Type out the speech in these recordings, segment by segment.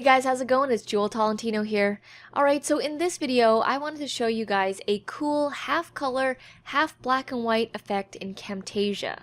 Hey guys, how's it going? It's Jewel Tolentino here. Alright, so in this video, I wanted to show you guys a cool half color, half black and white effect in Camtasia.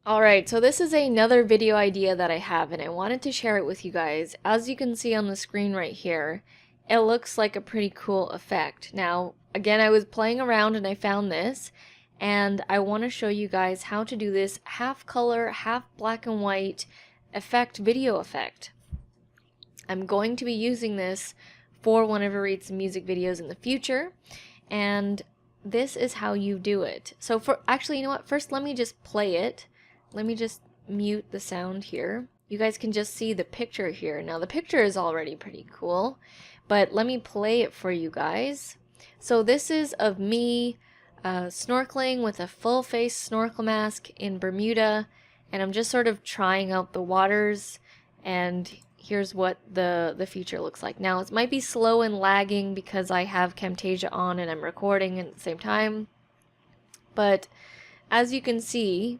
Alright, so this is another video idea that I have and I wanted to share it with you guys. As you can see on the screen right here, it looks like a pretty cool effect. Now, again, I was playing around and I found this. And I want to show you guys how to do this half color, half black and white video effect. I'm going to be using this for whenever I read some music videos in the future, and this is how you do it. So actually, you know what, first let me just play it. Let me just mute the sound here. You guys can just see the picture here. Now the picture is already pretty cool, but let me play it for you guys. So this is of me snorkeling with a full face snorkel mask in Bermuda, and I'm just sort of trying out the waters, and here's what the feature looks like. Now it might be slow and lagging because I have Camtasia on and I'm recording at the same time, but as you can see,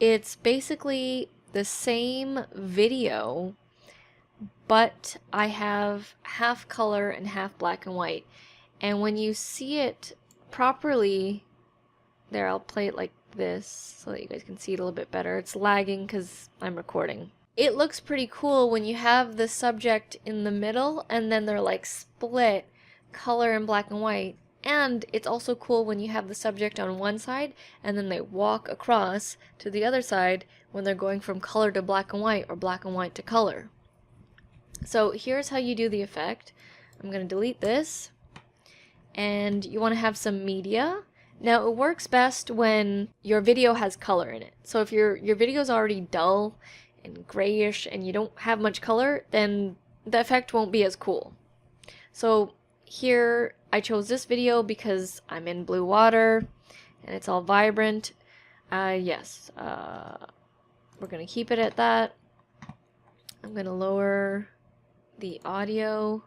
it's basically the same video, but I have half color and half black and white. And when you see it properly, there, I'll play it like this so that you guys can see it a little bit better. It's lagging because I'm recording. It looks pretty cool when you have the subject in the middle and then they're like split color and black and white. And it's also cool when you have the subject on one side and then they walk across to the other side when they're going from color to black and white or black and white to color. So here's how you do the effect. I'm going to delete this. And you want to have some media. Now it works best when your video has color in it. So if your video is already dull and grayish and you don't have much color, then the effect won't be as cool. So here I chose this video because I'm in blue water and it's all vibrant. We're gonna keep it at that. I'm gonna lower the audio.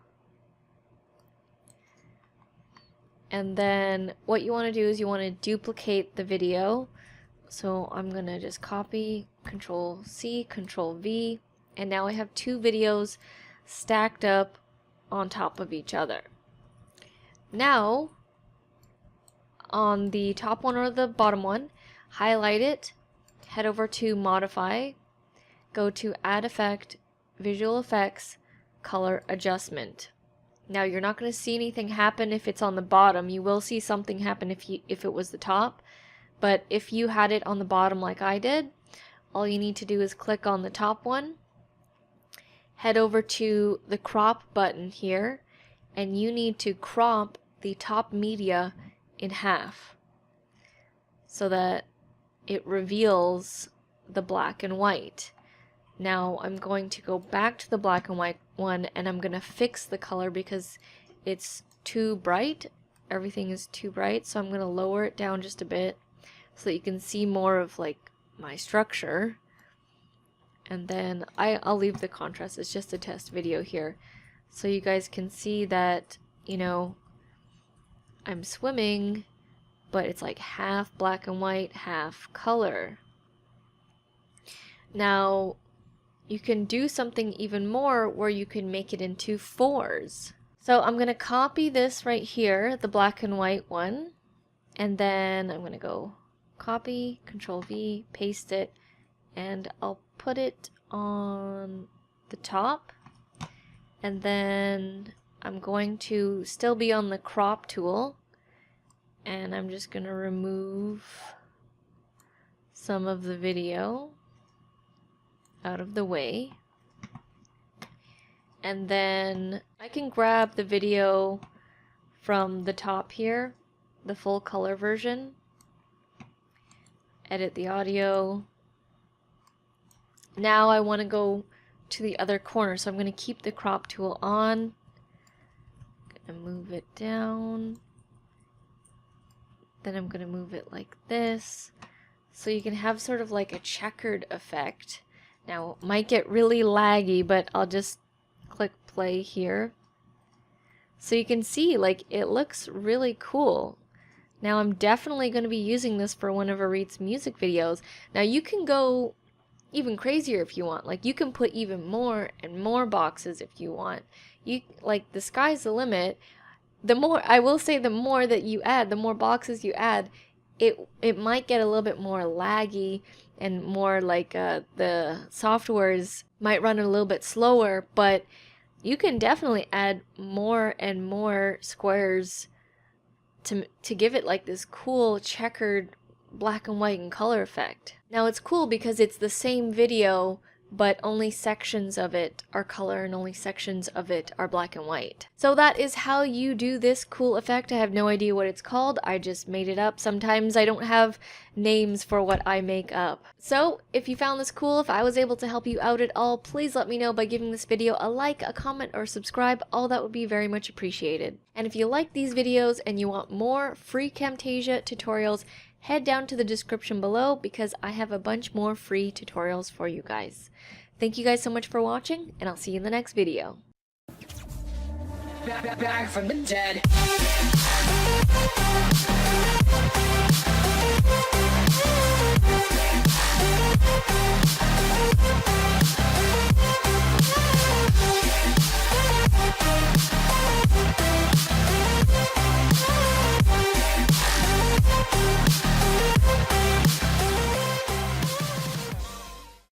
And then what you want to do is you want to duplicate the video. So I'm going to just copy, Control C, Control V, and now I have two videos stacked up on top of each other. Now, on the top one or the bottom one, highlight it, head over to Modify, go to Add Effect, Visual Effects, Color Adjustment. Now you're not going to see anything happen if it's on the bottom. You will see something happen if it was the top. But if you had it on the bottom like I did, all you need to do is click on the top one, head over to the crop button here, and you need to crop the top media in half so that it reveals the black and white. Now I'm going to go back to the black and white one and I'm going to fix the color because it's too bright. Everything is too bright, so I'm going to lower it down just a bit so that you can see more of like my structure. And then I'll leave the contrast. It's just a test video here so you guys can see that, you know, I'm swimming, but it's like half black and white, half color. Now you can do something even more where you can make it into fours. So I'm going to copy this right here, the black and white one, and then I'm going to go copy, Control V, paste it, and I'll put it on the top, and then I'm going to still be on the crop tool, and I'm just going to remove some of the video out of the way, and then I can grab the video from the top here, the full color version, edit the audio. Now I want to go to the other corner, so I'm going to keep the crop tool on, I'm going to move it down, then I'm going to move it like this so you can have sort of like a checkered effect. Now, it might get really laggy, but I'll just click play here. So you can see, like, it looks really cool. Now I'm definitely going to be using this for one of Auret's music videos. Now you can go even crazier if you want. Like, you can put even more and more boxes if you want. Like, the sky's the limit. The more, I will say, the more that you add, the more boxes you add, it might get a little bit more laggy and more like the softwares might run a little bit slower, but you can definitely add more and more squares to give it like this cool checkered black and white and color effect. Now it's cool because it's the same video, but only sections of it are color and only sections of it are black and white. So that is how you do this cool effect. I have no idea what it's called. I just made it up. Sometimes I don't have names for what I make up. So if you found this cool, if I was able to help you out at all, please let me know by giving this video a like, a comment, or subscribe. All that would be very much appreciated. And if you like these videos and you want more free Camtasia tutorials, head down to the description below because I have a bunch more free tutorials for you guys. Thank you guys so much for watching, and I'll see you in the next video. Back from the dead.